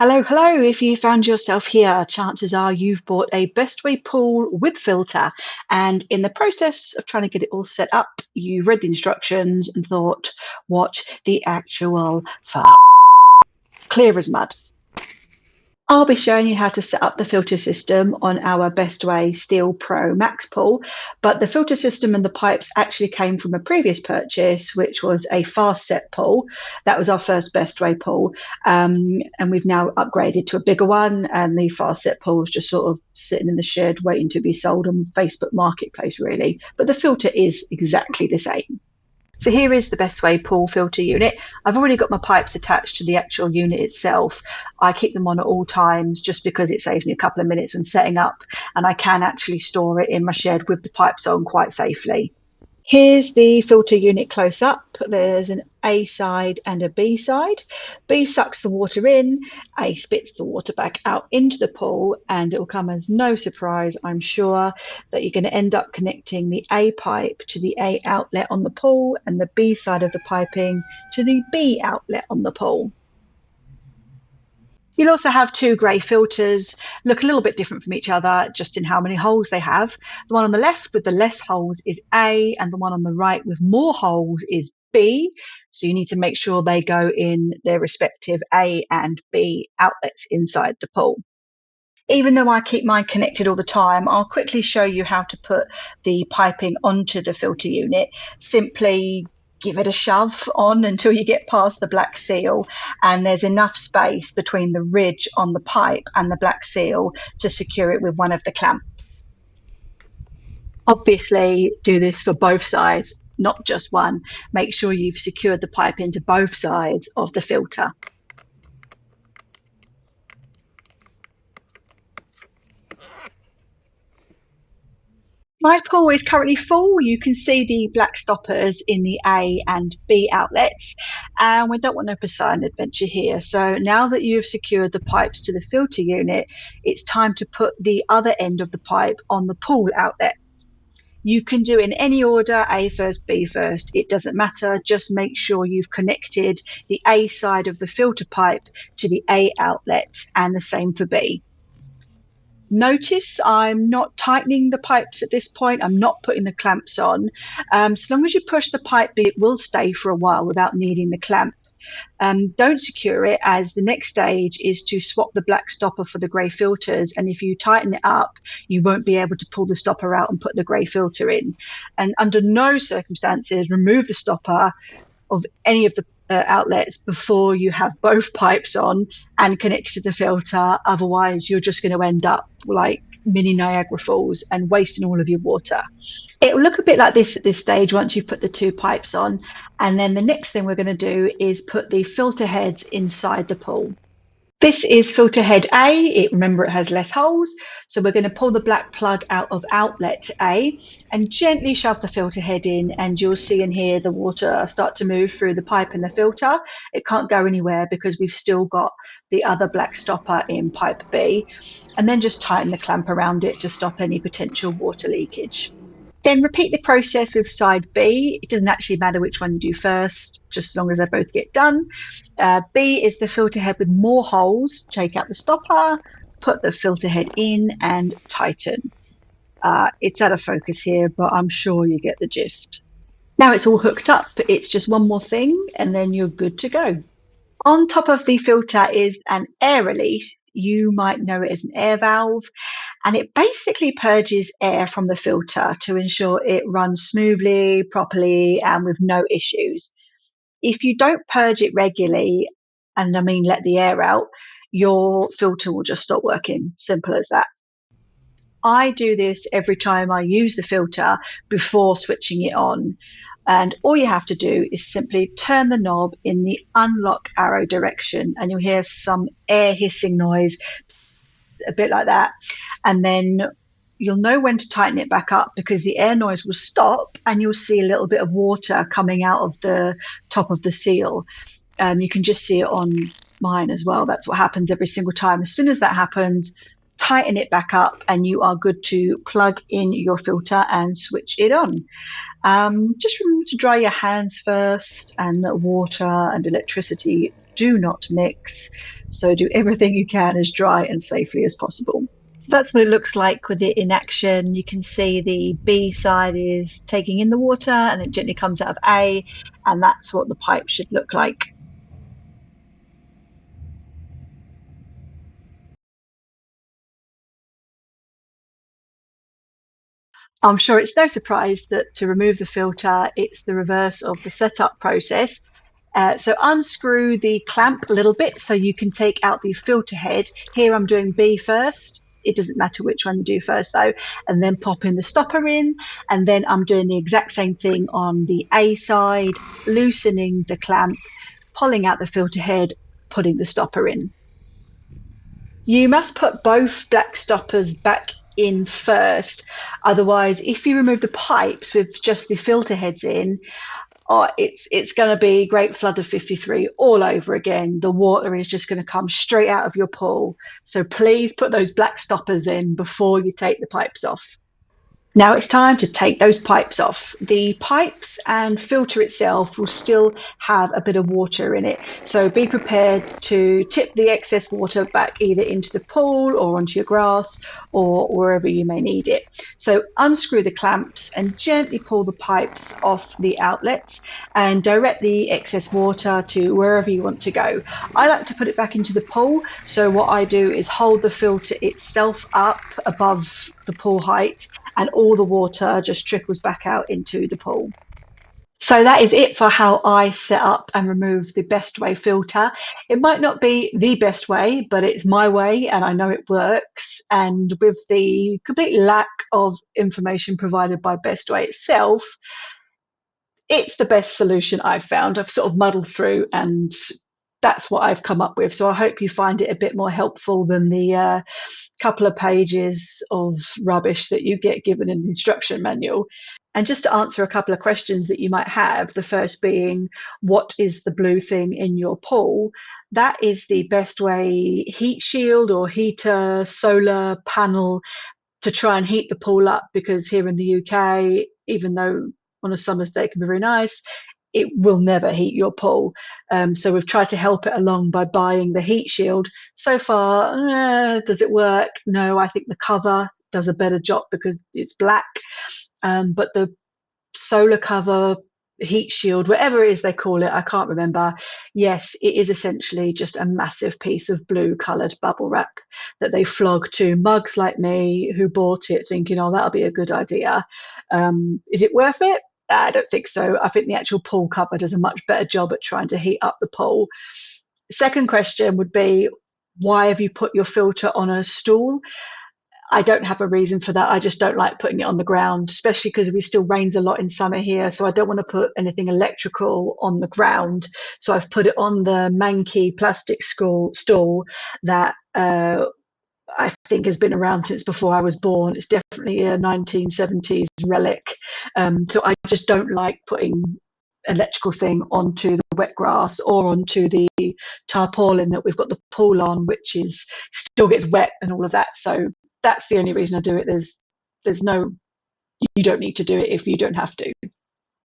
Hello, hello. If you found yourself here, chances are you've bought a Bestway pool with filter. And in the process of trying to get it all set up, you read the instructions and thought, what the actual clear as mud. I'll be showing you how to set up the filter system on our Bestway Steel Pro Max pool, but the filter system and the pipes actually came from a previous purchase, which was a fast set pool. That was our first Bestway pool, and we've now upgraded to a bigger one, and the fast set pool is just sort of sitting in the shed waiting to be sold on Facebook Marketplace, really. But the filter is exactly the same. So here is the Bestway pool filter unit. I've already got my pipes attached to the actual unit itself. I keep them on at all times just because it saves me a couple of minutes when setting up, and I can actually store it in my shed with the pipes on quite safely. Here's the filter unit close up. There's an A side and a B side. B sucks the water in, A spits the water back out into the pool, and it will come as no surprise, I'm sure, that you're going to end up connecting the A pipe to the A outlet on the pool and the B side of the piping to the B outlet on the pool. You'll also have two grey filters, look a little bit different from each other, just in how many holes they have. The one on the left with the less holes is A, and the one on the right with more holes is B. So you need to make sure they go in their respective A and B outlets inside the pool. Even though I keep mine connected all the time, I'll quickly show you how to put the piping onto the filter unit. Simply give it a shove on until you get past the black seal, and there's enough space between the ridge on the pipe and the black seal to secure it with one of the clamps. Obviously, do this for both sides, not just one. Make sure you've secured the pipe into both sides of the filter. My pool is currently full. You can see the black stoppers in the A and B outlets, and we don't want no Poseidon adventure here. So now that you've secured the pipes to the filter unit, it's time to put the other end of the pipe on the pool outlet. You can do in any order, A first, B first, it doesn't matter. Just make sure you've connected the A side of the filter pipe to the A outlet, and the same for B. Notice I'm not tightening the pipes at this point. I'm not putting the clamps on. As long as you push the pipe, it will stay for a while without needing the clamp. Don't secure it, as the next stage is to swap the black stopper for the grey filters, and if you tighten it up, you won't be able to pull the stopper out and put the grey filter in. And under no circumstances remove the stopper of any of the outlets before you have both pipes on and connected to the filter. Otherwise, you're just going to end up like mini Niagara Falls and wasting all of your water. It will look a bit like this at this stage once you've put the two pipes on. And then the next thing we're going to do is put the filter heads inside the pool. This is filter head A. Remember, it has less holes. So we're going to pull the black plug out of outlet A and gently shove the filter head in, and you'll see and hear the water start to move through the pipe and the filter. It can't go anywhere because we've still got the other black stopper in pipe B. And then just tighten the clamp around it to stop any potential water leakage. Then repeat the process with side B. It doesn't actually matter which one you do first, just as long as they both get done. B is the filter head with more holes. Take out the stopper, put the filter head in and tighten. It's out of focus here, but I'm sure you get the gist. Now it's all hooked up. It's just one more thing and then you're good to go. On top of the filter is an air release. You might know it as an air valve, and it basically purges air from the filter to ensure it runs smoothly, properly, and with no issues. If you don't purge it regularly, and I mean let the air out, your filter will just stop working. Simple as that. I do this every time I use the filter before switching it on. And all you have to do is simply turn the knob in the unlock arrow direction, and you'll hear some air hissing noise, a bit like that. And then you'll know when to tighten it back up, because the air noise will stop and you'll see a little bit of water coming out of the top of the seal. You can just see it on mine as well. That's what happens every single time. As soon as that happens, tighten it back up and you are good to plug in your filter and switch it on. Just remember to dry your hands first, and that water and electricity do not mix. So do everything you can as dry and safely as possible. So that's what it looks like with it in action. You can see the B side is taking in the water and it gently comes out of A, and that's what the pipe should look like. I'm sure it's no surprise that to remove the filter, it's the reverse of the setup process. So unscrew the clamp a little bit so you can take out the filter head. Here I'm doing B first. It doesn't matter which one you do first though, and then popping the stopper in. And then I'm doing the exact same thing on the A side, loosening the clamp, pulling out the filter head, putting the stopper in. You must put both black stoppers back in first. Otherwise, if you remove the pipes with just the filter heads in, it's going to be Great Flood of 53 all over again. The water is just going to come straight out of your pool. So please put those black stoppers in before you take the pipes off. Now it's time to take those pipes off. The pipes and filter itself will still have a bit of water in it. So be prepared to tip the excess water back either into the pool or onto your grass or wherever you may need it. So unscrew the clamps and gently pull the pipes off the outlets and direct the excess water to wherever you want to go. I like to put it back into the pool. So what I do is hold the filter itself up above the pool height, and all the water just trickles back out into the pool. So that is it for how I set up and remove the Bestway filter. It might not be the best way, but it's my way and I know it works. And with the complete lack of information provided by Bestway itself, it's the best solution I've found. I've sort of muddled through and that's what I've come up with. So I hope you find it a bit more helpful than the couple of pages of rubbish that you get given in the instruction manual. And just to answer a couple of questions that you might have, the first being, what is the blue thing in your pool? That is the Bestway heat shield or heater solar panel to try and heat the pool up, because here in the UK, even though on a summer's day it can be very nice, it will never heat your pool. So we've tried to help it along by buying the heat shield. So far, does it work? No, I think the cover does a better job because it's black. But the solar cover, heat shield, whatever it is they call it, I can't remember. Yes, it is essentially just a massive piece of blue coloured bubble wrap that they flog to mugs like me who bought it thinking, oh, that'll be a good idea. Is it worth it? I don't think so. I think the actual pool cover does a much better job at trying to heat up the pool. Second question would be, why have you put your filter on a stool? I don't have a reason for that. I just don't like putting it on the ground, especially because it still rains a lot in summer here. So I don't want to put anything electrical on the ground. So I've put it on the manky plastic stool that I think has been around since before I was born. It's definitely a 1970s relic. So I just don't like putting electrical thing onto the wet grass or onto the tarpaulin that we've got the pool on, which is still gets wet and all of that. So that's the only reason I do it. There's no, you don't need to do it if you don't have to.